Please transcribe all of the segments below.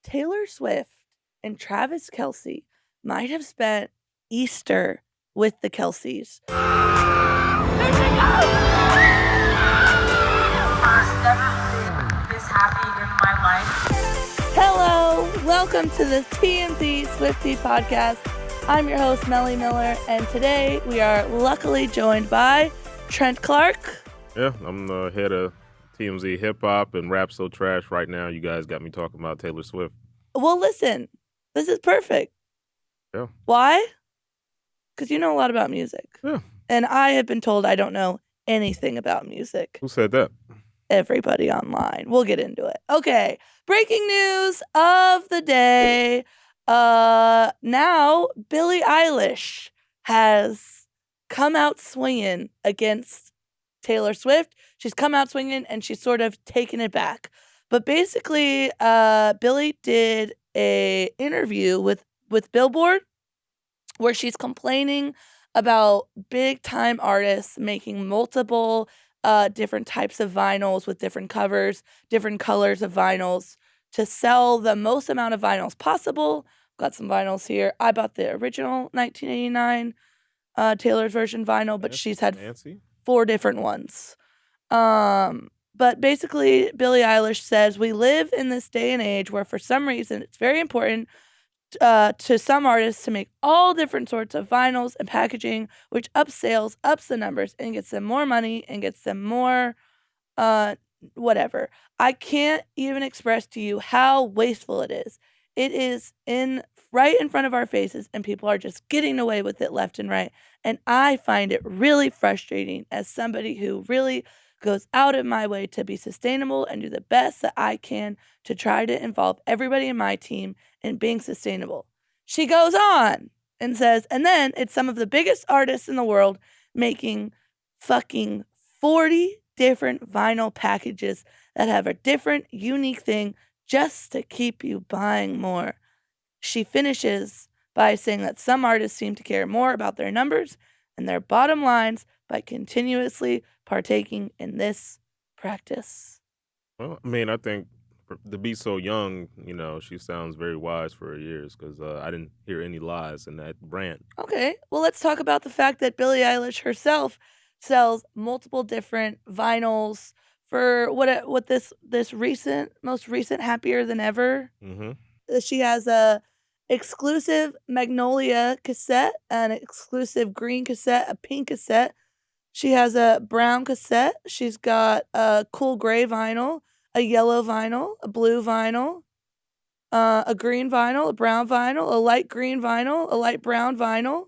Taylor Swift and Travis Kelce might have spent Easter with the Kelces. I've never been this happy in my life. Hello, welcome to the TMZ Swiftie podcast. I'm your host, Melanie Miller, and today we are luckily joined by Trent Clark. Yeah, I'm the head of TMZ Hip Hop and Rap So Trash right now. You guys got me talking about Taylor Swift. Well, listen, this is perfect. Yeah. Why? Because you know a lot about music. Yeah. And I have been told I don't know anything about music. Who said that? Everybody online. We'll get into it. Okay. Breaking news of the day. Now Billie Eilish has come out swinging against Taylor Swift. She's come out swinging and she's sort of taken it back. But basically, Billie did a interview with Billboard where she's complaining about big time artists making multiple different types of vinyls with different covers, different colors of vinyls to sell the most amount of vinyls possible. Got some vinyls here. I bought the original 1989 Taylor's version vinyl, but she's had 4 different ones. But basically, Billie Eilish says, we live in this day and age where for some reason it's very important to some artists to make all different sorts of vinyls and packaging, which ups sales, ups the numbers, and gets them more money and gets them more whatever. I can't even express to you how wasteful it is. It is right in front of our faces, and people are just getting away with it left and right. And I find it really frustrating as somebody who really goes out of my way to be sustainable and do the best that I can to try to involve everybody in my team in being sustainable. She goes on and says, and then it's some of the biggest artists in the world making fucking 40 different vinyl packages that have a different, unique thing just to keep you buying more. She finishes by saying that some artists seem to care more about their numbers and their bottom lines by continuously partaking in this practice. Well, I mean, I think to be so young, she sounds very wise for her years because I didn't hear any lies in that rant. Okay, well, let's talk about the fact that Billie Eilish herself sells multiple different vinyls for what this most recent Happier Than Ever. Mm-hmm. She has a exclusive Magnolia cassette, an exclusive green cassette, a pink cassette. She has a brown cassette. She's got a cool gray vinyl, a yellow vinyl, a blue vinyl, a green vinyl, a brown vinyl, a light green vinyl, a light brown vinyl.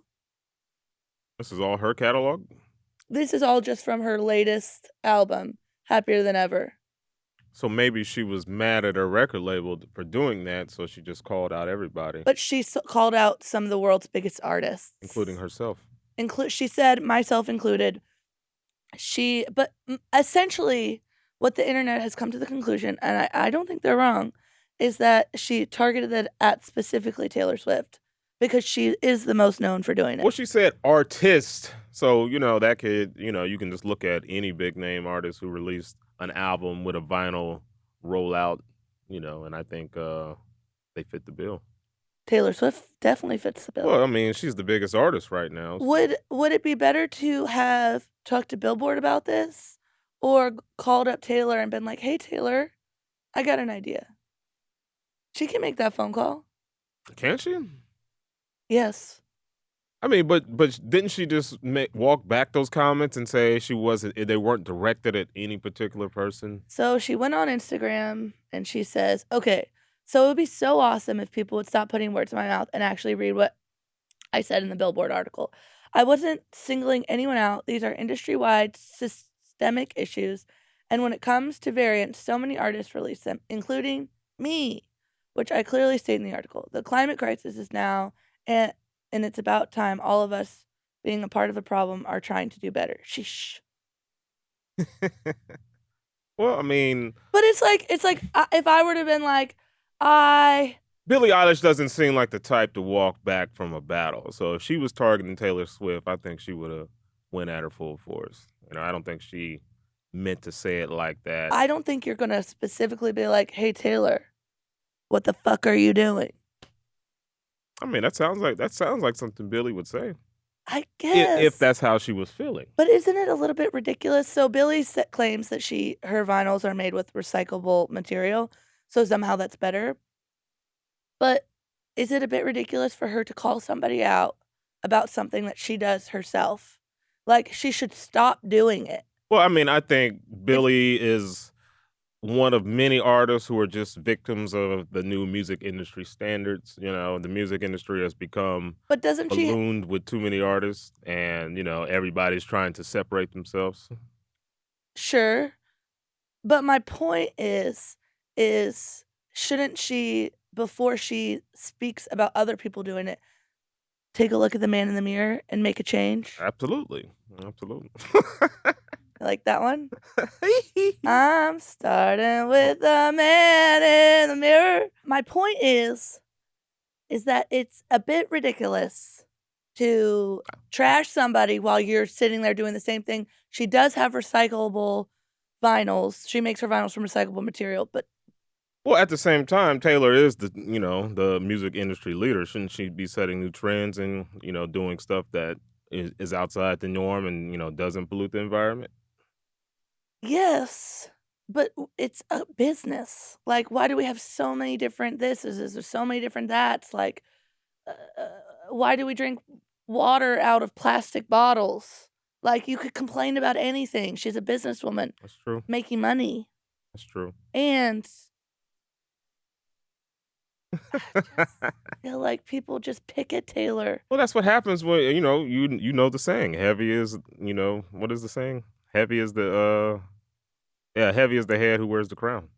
This is all her catalog? This is all just from her latest album, Happier Than Ever. So maybe she was mad at her record label for doing that, so she just called out everybody. But she called out some of the world's biggest artists. Including herself. She said, myself included. But essentially, what the internet has come to the conclusion, and I don't think they're wrong, is that she targeted it at specifically Taylor Swift because she is the most known for doing it. Well, she said artist. So, that could, you can just look at any big name artist who released an album with a vinyl rollout, and I think they fit the bill. Taylor Swift definitely fits the bill. Well, I mean, she's the biggest artist right now. So. Would it be better to have talked to Billboard about this or called up Taylor and been like, hey, Taylor, I got an idea? She can make that phone call. Can she? Yes. I mean, but didn't she just walk back those comments and say they weren't directed at any particular person? So she went on Instagram and she says, okay, so it would be so awesome if people would stop putting words in my mouth and actually read what I said in the Billboard article. I wasn't singling anyone out. These are industry-wide systemic issues. And when it comes to variants, so many artists release them, including me, which I clearly state in the article. The climate crisis is now, and it's about time all of us being a part of the problem are trying to do better. Sheesh. Well, I mean... But it's like if I were to have been like, Billie Eilish doesn't seem like the type to walk back from a battle. So if she was targeting Taylor Swift, I think she would have went at her full force. I don't think she meant to say it like that. I don't think you're going to specifically be like, hey, Taylor, What the fuck are you doing? I mean, that sounds like something Billie would say I if guess. that's how she was feeling. But isn't it a little bit ridiculous? So Billie claims that her vinyls are made with recyclable material, so somehow that's better. But is it a bit ridiculous for her to call somebody out about something that she does herself? Like, she should stop doing it. Well, I mean, I think If Billie is one of many artists who are just victims of the new music industry standards. The music industry has become but doesn't she ballooned with too many artists, and everybody's trying to separate themselves. Sure. But my point is shouldn't she, before she speaks about other people doing it, take a look at the man in the mirror and make a change? Absolutely, absolutely. You like that one? I'm starting with the man in the mirror. My point is that it's a bit ridiculous to trash somebody while you're sitting there doing the same thing. She does have recyclable vinyls. She makes her vinyls from recyclable material, but Well, at the same time, Taylor is the music industry leader. Shouldn't she be setting new trends and doing stuff that is outside the norm and doesn't pollute the environment? yes, but it's a business. Like, why do we have so many different thises? Is there so many different that's? Like, uh, uh, why do we drink water out of plastic bottles? Like, you could complain about anything. She's a businesswoman That's true. making money. That's true. And I just feel like people just pick at Taylor. Well, that's what happens when you know the saying. Heavy is what is the saying? Heavy is the heavy is the head who wears the crown.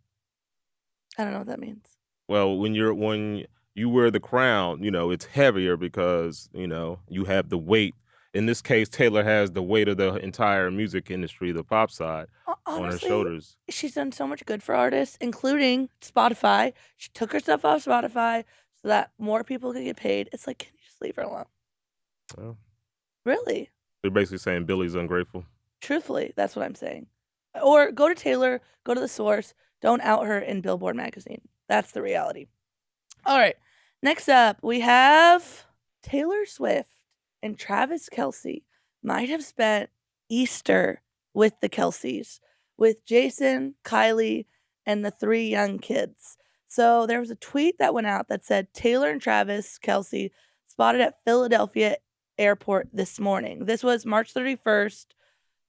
I don't know what that means. Well, when you wear the crown, it's heavier because, you have the weight. In this case, Taylor has the weight of the entire music industry, the pop side, on her Honestly, shoulders. she's done so much good for artists, including Spotify. She took her stuff off Spotify so that more people could get paid. It's like, can you just leave her alone? Well, Really? they're basically saying Billie's ungrateful. Truthfully, that's what I'm saying. Or go to Taylor, go to the source. Don't out her in Billboard magazine. That's the reality. All right. Next up, we have Taylor Swift and Travis Kelce might have spent Easter with the Kelces, with Jason, Kylie, and the 3 young kids. So there was a tweet that went out that said Taylor and Travis Kelce spotted at Philadelphia airport this morning. This was March 31st.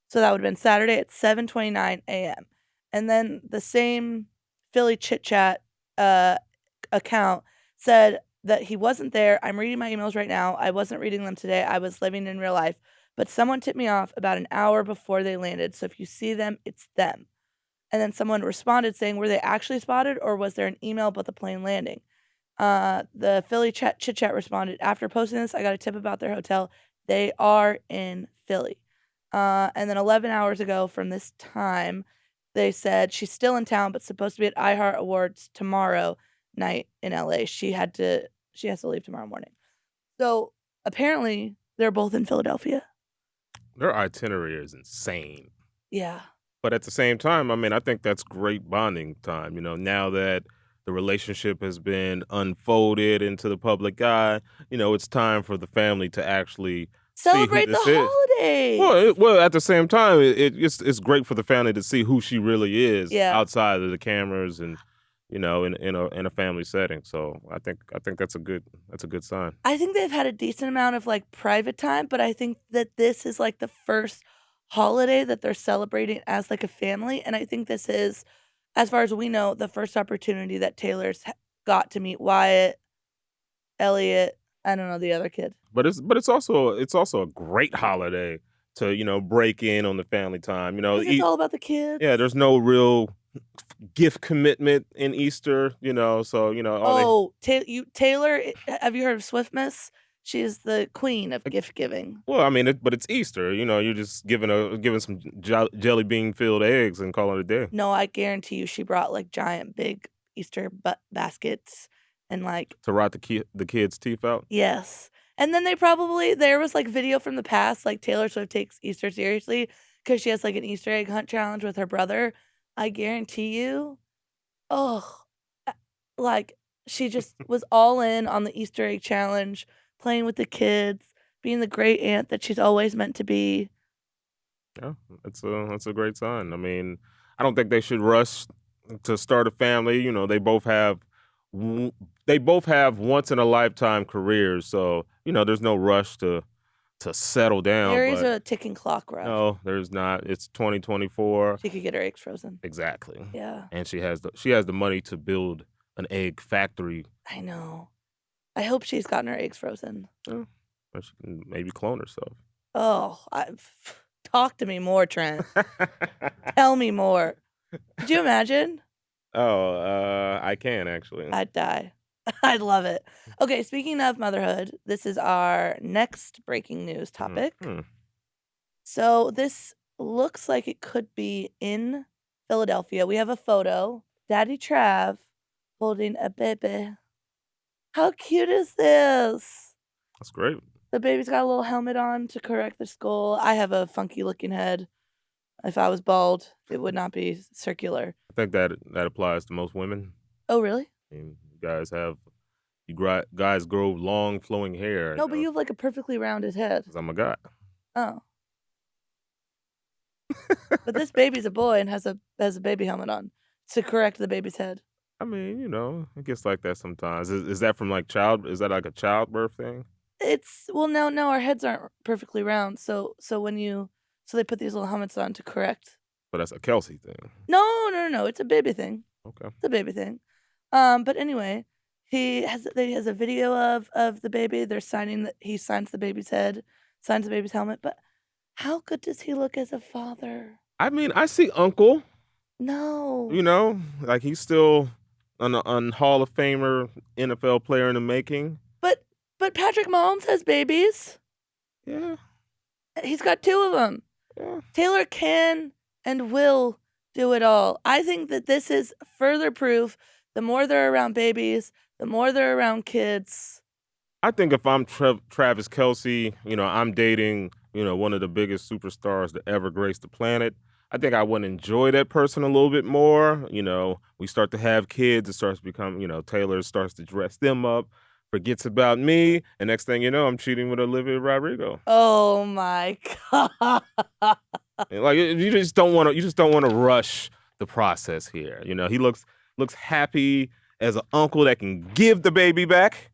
So that would have been Saturday at 7:29 a.m. And then the same Philly Chit Chat account said that he wasn't there. I'm reading my emails right now. I wasn't reading them today. I was living in real life. But someone tipped me off about an hour before they landed. So if you see them, it's them. And then someone responded saying, were they actually spotted or was there an email about the plane landing? The Philly Chit Chat responded, after posting this, I got a tip about their hotel. They are in Philly. And then 11 hours ago from this time, they said she's still in town, but supposed to be at iHeart Awards tomorrow night in LA. She has to leave tomorrow morning. So apparently they're both in Philadelphia. Their itinerary is insane. Yeah. But at the same time, I mean, I think that's great bonding time. Now that the relationship has been unfolded into the public eye, it's time for the family to actually see who Celebrate the this is. holidays. Well, at the same time, it's great for the family to see who she really is Yeah. outside of the cameras and in a family setting. So I think that's a good sign. I think they've had a decent amount of like private time, but I think that this is like the first holiday that they're celebrating as like a family. And I think this is, as far as we know, the first opportunity that Taylor's got to meet Wyatt, Elliot, I don't know the other kid. But it's also a great holiday to break in on the family time. 'Cause it's all about the kids. Yeah, there's no real gift commitment in Easter. So all Taylor, have you heard of Swiftmas? She is the queen of gift giving. well, I mean, but it's Easter. You're just giving some jelly bean filled eggs and calling it a day No, I guarantee you she brought like giant big Easter baskets and like to rot the kids' teeth out. yes. And then there was like video from the past, like Taylor Swift takes Easter seriously because she has like an Easter egg hunt challenge with her brother. I guarantee you, oh, like She just was all in on the Easter egg challenge, playing with the kids, being the great aunt that she's always meant to be. Yeah, that's a great sign. I mean, I don't think they should rush to start a family. You know, w- they both have once in a lifetime careers, so there's no rush to settle down. There is But a ticking clock, Raj. no, there's not. It's 2024. She could get her eggs frozen. Exactly. Yeah, And she has the money to build an egg factory. I know. I hope she's gotten her eggs frozen. Yeah, or she can maybe clone herself. Oh, talk to me more, Trent. Tell me more. Could you imagine? I can actually. I'd die. I'd love it. Okay, speaking of motherhood, this is our next breaking news topic. Mhm. So this looks like it could be in Philadelphia. We have a photo. Daddy Trav holding a baby. How cute is this? That's great. The baby's got a little helmet on to correct the skull. I have a funky looking head. If I was bald, it would not be circular. I think that applies to most women. Oh, really? I mean, guys grow long flowing hair. No, but you have like a perfectly rounded head. 'Cause I'm a guy. Oh. But this baby's a boy and has a baby helmet on to correct the baby's head. I mean, it gets like that sometimes. Is that from like is that like a childbirth thing? It's well, no, our heads aren't perfectly round. So they put these little helmets on to correct. But that's a Kelce thing. No. It's a baby thing. Okay. It's a baby thing. But anyway, he has a video of the baby. He signs the baby's head, signs the baby's helmet. But how good does he look as a father? I mean, I see Uncle. No. Like he's still an Hall of Famer NFL player in the making. But Patrick Mahomes has babies. Yeah. He's got 2 of them. Yeah. Taylor can and will do it all. I think that this is further proof. The more they're around babies, the more they're around kids. I think if I'm Travis Kelce, I'm dating, one of the biggest superstars to ever grace the planet. I think I would enjoy that person a little bit more. We start to have kids. It starts to become, Taylor starts to dress them up, forgets about me, and next thing you know, I'm cheating with Olivia Rodrigo. Oh my God. Like you just don't want to rush the process here. He looks happy as an uncle that can give the baby back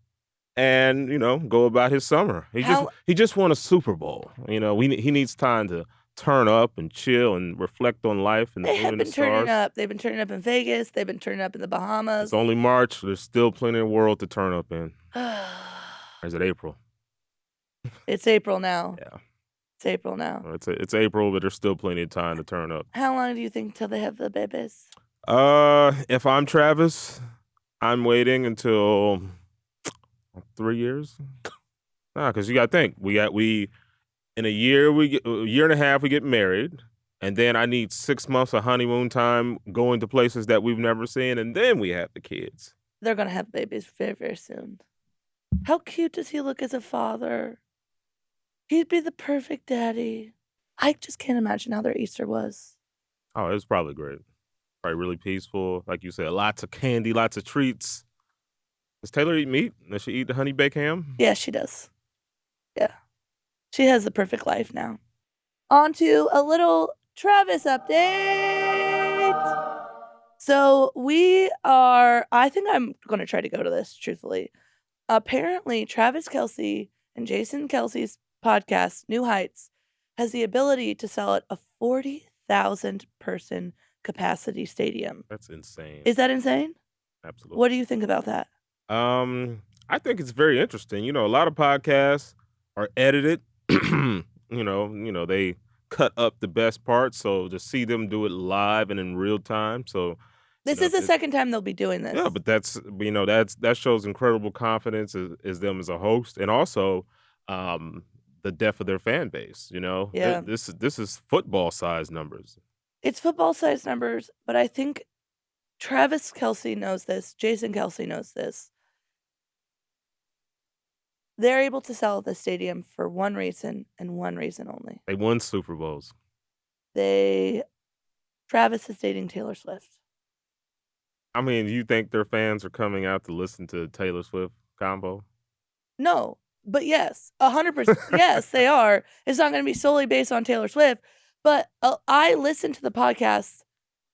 and go about his summer. He just won a Super Bowl. He needs time to turn up and chill and reflect on life and They have the been turning stars. up. They've been turning up in Vegas. They've been turning up in the Bahamas. It's only March. There's still plenty of world to turn up in. Or is it April? It's April now. Yeah. It's April now. It's April, but there's still plenty of time to turn up. How long do you think till they have the babies? If I'm Travis, I'm waiting until 3 years. Because you got to think in a year a year and a half we get married, and then I need 6 months of honeymoon time going to places that we've never seen, and then we have the kids. They're gonna have babies very, very soon. How cute does he look as a father? He'd be the perfect daddy. I just can't imagine how their Easter was. Oh, it was probably great. Probably really peaceful. Like you said, lots of candy, lots of treats. Does Taylor eat meat? Does she eat the honey baked ham? Yeah, she does. Yeah. She has the perfect life now. On to a little Travis update. So I think I'm going to try to go to this, truthfully. Apparently, Travis Kelce and Jason Kelce's podcast, New Heights, has the ability to sell at a 40,000 person capacity stadium. That's insane. Is that insane? Absolutely. What do you think about that? I think it's very interesting. A lot of podcasts are edited. They cut up the best parts. So to see them do it live and in real time. So This is the second time they'll be doing this. yeah, but that shows incredible confidence as them as a host, and also the depth of their fan base. Yeah. This is football size numbers. It's football size numbers, but I think Travis Kelce knows this. Jason Kelce knows this. They're able to sell the stadium for one reason and one reason only. They won Super Bowls. Travis is dating Taylor Swift. I mean, you think their fans are coming out to listen to Taylor Swift combo? No, but yes, 100%. Yes, they are. It's not going to be solely based on Taylor Swift, but I listen to the podcast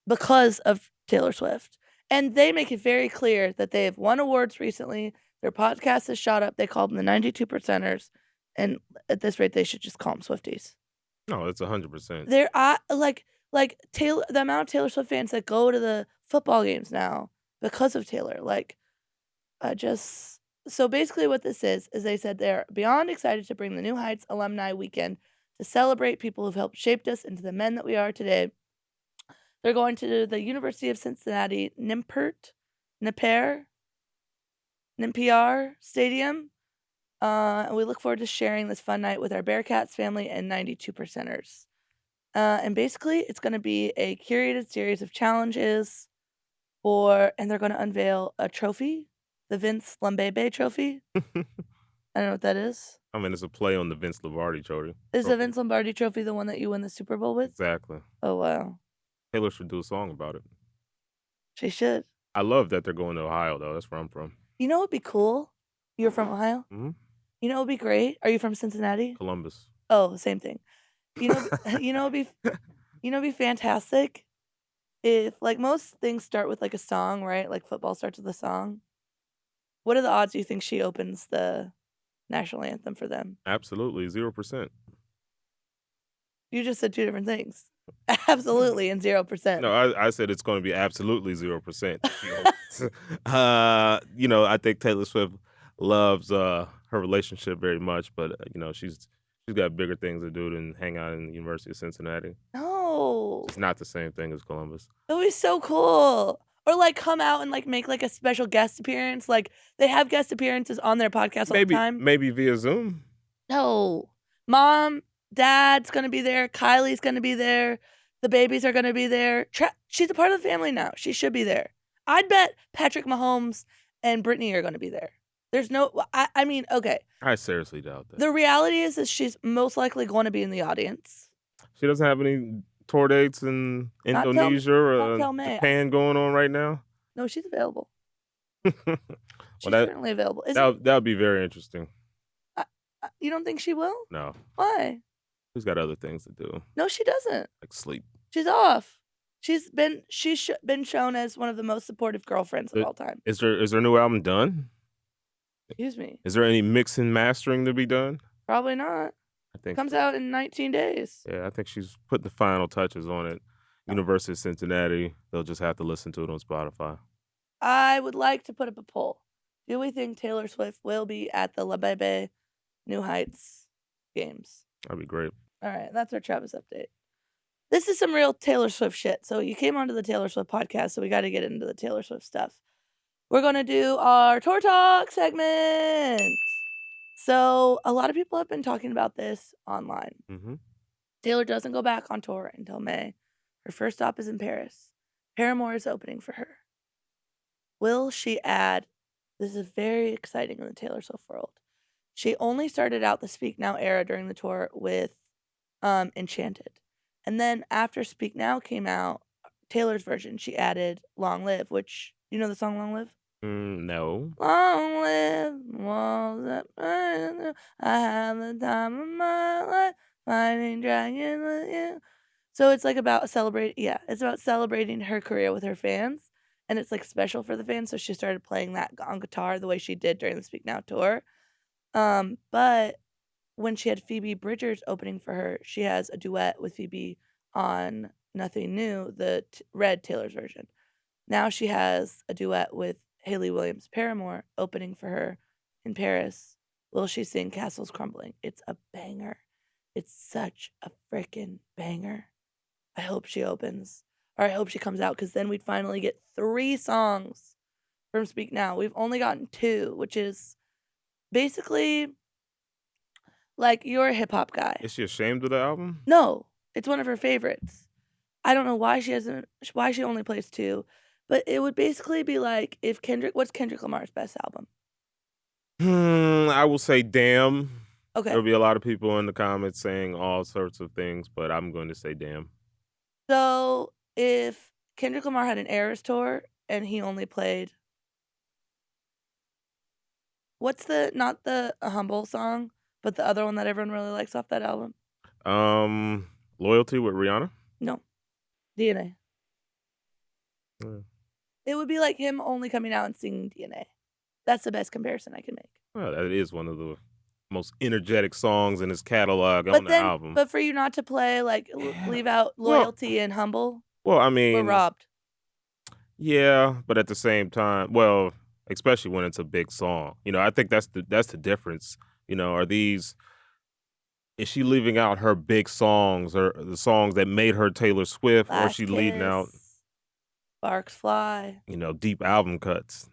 because of Taylor Swift, and they make it very clear that they have won awards recently. Their podcast has shot up. They call them the 92 percenters, and at this rate, they should just call them Swifties. No, it's 100%. They're like Taylor. The amount of Taylor Swift fans that go to the football games now because of Taylor. Like, so basically what this is they said they're beyond excited to bring the New Heights Alumni Weekend to celebrate people who've helped shape us into the men that we are today. They're going to the University of Cincinnati Napier Stadium. And we look forward to sharing this fun night with our Bearcats family and 92 percenters. And basically, it's going to be a curated series of challenges, and they're going to unveil a trophy, the Vince Lombardi Trophy. I don't know what that is. I mean, it's a play on the Vince Lombardi Trophy. Is the Vince Lombardi Trophy the one that you win the Super Bowl with? Exactly. Oh, wow. Taylor should do a song about it. She should. I love that they're going to Ohio, though. That's where I'm from. You know what would be cool? You're from Ohio? Mm-hmm. You know what would be great? Are you from Cincinnati? Columbus. Oh, same thing. You know, it'd be fantastic if, like, most things start with like a song, right? Like football starts with a song. What are the odds you think she opens the national anthem for them? Absolutely, 0%. You just said two different things. Absolutely and 0%. No, I said it's going to be absolutely 0%. I think Taylor Swift loves her relationship very much, but she's got bigger things to do than hang out in the University of Cincinnati. No. It's not the same thing as Columbus. It would be so cool. Or like come out and like make like a special guest appearance. Like they have guest appearances on their podcast all the time. Maybe via Zoom. No. Mom, Dad's gonna be there. Kylie's gonna be there. The babies are gonna be there. She's a part of the family now. She should be there. I'd bet Patrick Mahomes and Brittany are gonna be there. There's no. I mean, okay. I seriously doubt that. The reality is that she's most likely going to be in the audience. She doesn't have any tour dates in Indonesia or Japan going on right now. No, she's available. She's certainly available. That would be very interesting. You don't think she will? No. Why? She's got other things to do. No, she doesn't. Like sleep. She's off. She's been shown as one of the most supportive girlfriends of all time. Is her new album done? Excuse me. Is there any mix and mastering to be done? Probably not. I think comes out in 19 days. Yeah, I think she's putting the final touches on it. University of Cincinnati, they'll just have to listen to it on Spotify. I would like to put up a poll. Do we think Taylor Swift will be at the La Bebe New Heights games? That'd be great. All right, that's our Travis update. This is some real Taylor Swift shit. So you came onto the Taylor Swift podcast, so we got to get into the Taylor Swift stuff. We're going to do our Tour Talk segment. So a lot of people have been talking about this online. Mm-hmm. Taylor doesn't go back on tour until May. Her first stop is in Paris. Paramore is opening for her. Will she add? This is very exciting in the Taylor Swift world. She only started out the Speak Now era during the tour with Enchanted. And then after Speak Now came out, Taylor's version, she added Long Live, which, you know the song Long Live? No. Long live walls that burn. I have the time of my life fighting dragons with you. So it's like about it's about celebrating her career with her fans. And it's like special for the fans. So she started playing that on guitar the way she did during the Speak Now tour. But when she had Phoebe Bridgers opening for her, she has a duet with Phoebe on Nothing New, the Red Taylor's version. Now she has a duet with Hayley Williams Paramore opening for her in Paris. Will she sing Castles Crumbling? It's a banger. It's such a freaking banger. I hope she opens. Or I hope she comes out, because then we'd finally get 3 songs from Speak Now. We've only gotten 2, which is basically like, you're a hip-hop guy. Is she ashamed of the album? No. It's one of her favorites. I don't know why she only plays 2. But it would basically be like if what's Kendrick Lamar's best album? I will say Damn. Okay. There'll be a lot of people in the comments saying all sorts of things, but I'm going to say Damn. So if Kendrick Lamar had an Eras tour, and he only played what's not the Humble song, but the other one that everyone really likes off that album? Loyalty with Rihanna. No, DNA. Yeah. It would be like him only coming out and singing DNA. That's the best comparison I can make. Well, that is one of the most energetic songs in his catalog on But the then, album. but for you not to play like leave out Well- Loyalty and Humble, Well, I we're mean, robbed. yeah, but at the same time, well, especially when it's a big song, you know, I think that's the difference. You know, is she leaving out her big songs or the songs that made her Taylor Swift, or is Last she leaving out, Kiss, Sparks Fly. you know, deep album cuts?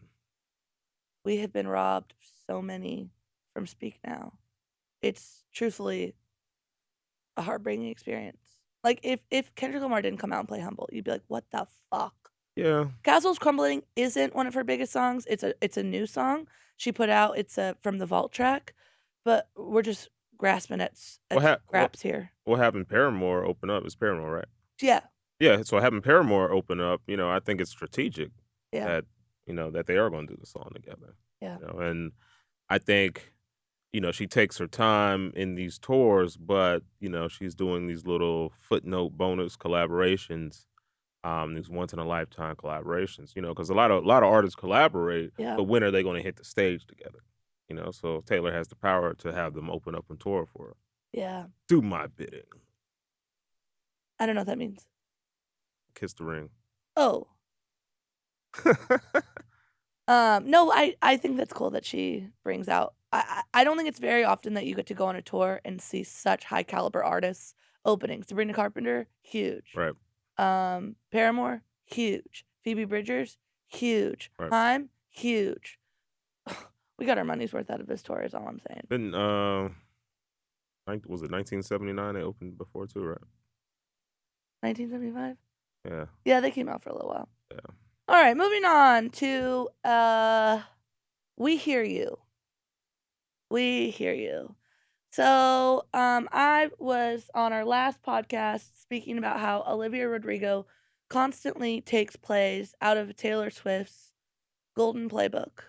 We have been robbed so many from Speak Now. It's truthfully a heartbreaking experience. Like if Kendrick Lamar didn't come out and play Humble, you'd be like, what the fuck? Yeah. Castles Crumbling isn't one of her biggest songs. It's a new song she put out. It's from the Vault track, but we're just grasping at scraps here. What happened? Paramore open up? It's Paramore, right? Yeah. Yeah. So having Paramore open up, you know, I think it's strategic Yeah. that, you know, that they are going to do the song together. Yeah. You know, and I think, you know, she takes her time in these tours, but, you know, she's doing these little footnote bonus collaborations, these once in a lifetime collaborations, you know, because a lot of artists collaborate, Yeah. but when are they going to hit the stage together? You know, so Taylor has the power to have them open up and tour for her. Yeah. Do my bidding. I don't know what that means. Kiss the ring. Oh. No, I think that's cool that she brings out. I don't think it's very often that you get to go on a tour and see such high caliber artists opening. Sabrina Carpenter, huge. Right. Paramore, huge. Phoebe Bridgers, huge. Right. Haim, huge. We got our money's worth out of this tour, is all I'm saying. Then was it 1979 they opened before too, right? 1975? Yeah. Yeah, they came out for a little while. Yeah. All right, moving on to We Hear You. We Hear You. So I was on our last podcast speaking about how Olivia Rodrigo constantly takes plays out of Taylor Swift's Golden Playbook.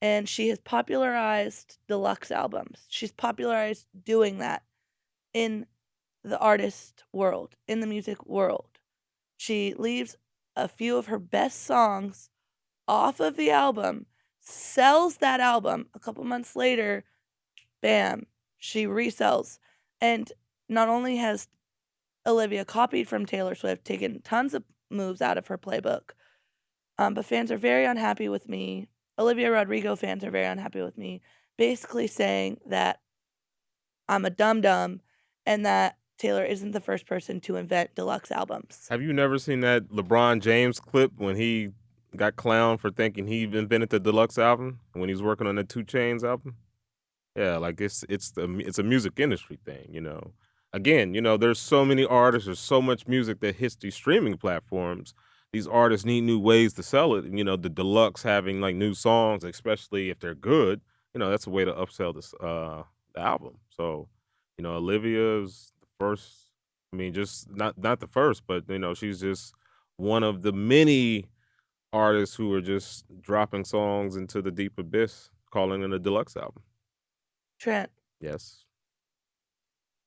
And she has popularized deluxe albums. She's popularized doing that in the artist world, in the music world. She leaves a few of her best songs off of the album, sells that album. A couple months later, bam, she resells. And not only has Olivia copied from Taylor Swift, taken tons of moves out of her playbook, but fans are very unhappy with me. Olivia Rodrigo fans are very unhappy with me, basically saying that I'm a dum-dum and that Taylor isn't the first person to invent deluxe albums. Have you never seen that LeBron James clip when he got clowned for thinking he invented the deluxe album when he was working on the 2 Chainz album? Yeah, like it's a music industry thing, you know. Again, you know, there's so many artists, there's so much music that hits these streaming platforms. These artists need new ways to sell it. And, you know, the deluxe having like new songs, especially if they're good, you know, that's a way to upsell this the album. So, you know, Olivia's the first. I mean, just not the first, but you know, she's just one of the many artists who are just dropping songs into the deep abyss, calling it a deluxe album. Trent, Yes.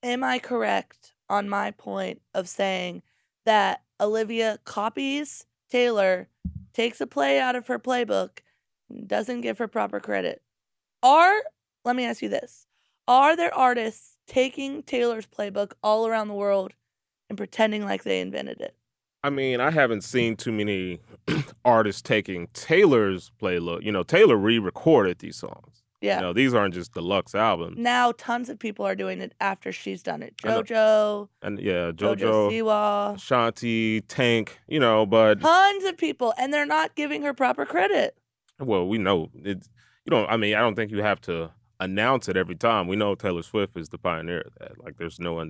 am I correct on my point of saying that Olivia copies Taylor, takes a play out of her playbook, and doesn't give her proper credit? Let me ask you this. Are there artists taking Taylor's playbook all around the world and pretending like they invented it? I mean, I haven't seen too many artists taking Taylor's playbook. You know, Taylor re-recorded these songs. Yeah. You know, these aren't just deluxe albums. Now tons of people are doing it after she's done it. I know. JoJo, And yeah, JoJo JoJo, Siwa, Ashanti, Tank, you know, but tons of people, and they're not giving her proper credit. well, we know it. You don't. I mean, I don't think you have to announce it every time. We know Taylor Swift is the pioneer of that. Like, there's no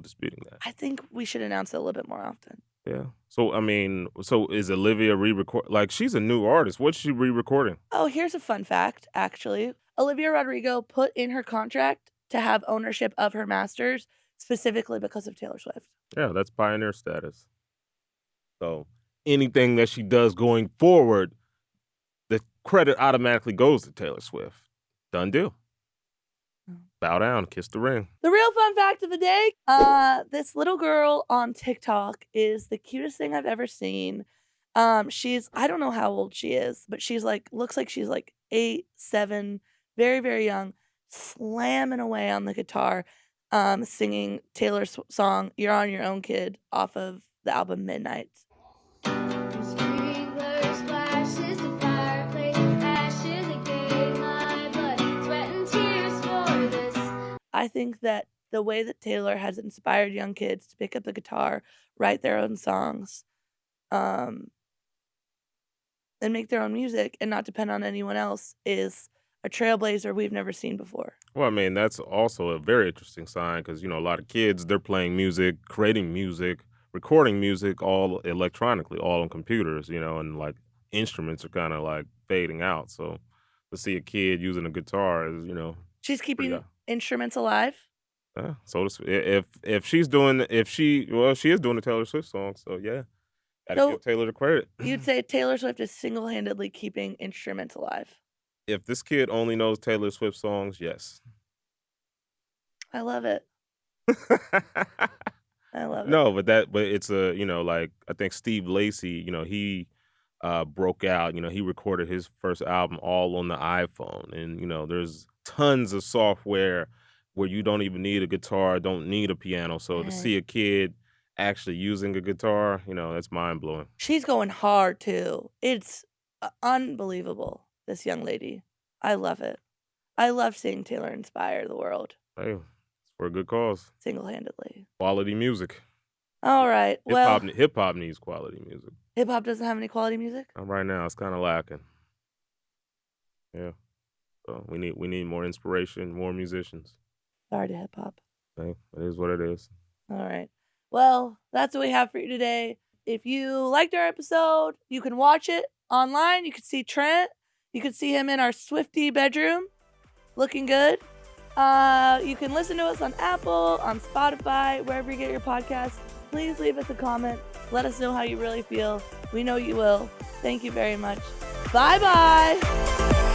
disputing that. I think we should announce it a little bit more often. Yeah. So I mean, so is Olivia re-record? Like, she's a new artist. What's she re-recording? Oh, here's a fun fact, actually. Olivia Rodrigo put in her contract to have ownership of her masters specifically because of Taylor Swift. Yeah, that's pioneer status. So anything that she does going forward, the credit automatically goes to Taylor Swift. Done deal. Bow down, kiss the ring. The real fun fact of the day, this little girl on TikTok is the cutest thing I've ever seen. I don't know how old she is, but she's like, looks like she's like 8, 7, very, very young, slamming away on the guitar, singing Taylor's song, You're on Your Own, Kid, off of the album Midnight. Sprinklers, flashes, the fireplace, ashes, a gave my blood, sweat and tears for this. I think that the way that Taylor has inspired young kids to pick up the guitar, write their own songs, and make their own music and not depend on anyone else is a trailblazer we've never seen before. Well, I mean, that's also a very interesting sign because, a lot of kids, they're playing music, creating music, recording music all electronically, all on computers, and like instruments are kind of like fading out. So to see a kid using a guitar is, She's keeping pretty, instruments alive. so if she is doing the Taylor Swift song, so yeah, gotta So give Taylor the credit. you'd say Taylor Swift is single-handedly keeping instruments alive. If this kid only knows Taylor Swift songs, yes. I love it. I love it. No, but it's like I think Steve Lacy, he broke out, he recorded his first album all on the iPhone. And, there's tons of software where you don't even need a guitar, don't need a piano. So to see a kid actually using a guitar, that's mind blowing. She's going hard too. It's unbelievable, this young lady. I love it. I love seeing Taylor inspire the world Hey, it's for a good cause. single-handedly. Quality music. All right. Well, Hip hop needs quality music. hip hop doesn't have any quality music. Right now, it's kind of lacking. Yeah. So we need more inspiration, more musicians. Sorry to hip hop. Hey, it is what it is. All right. Well, that's what we have for you today. If you liked our episode, you can watch it online. You can see Trent. You can see him in our Swiftie bedroom, looking good. You can listen to us on Apple, on Spotify, wherever you get your podcasts. Please leave us a comment. Let us know how you really feel. We know you will. Thank you very much. Bye-bye.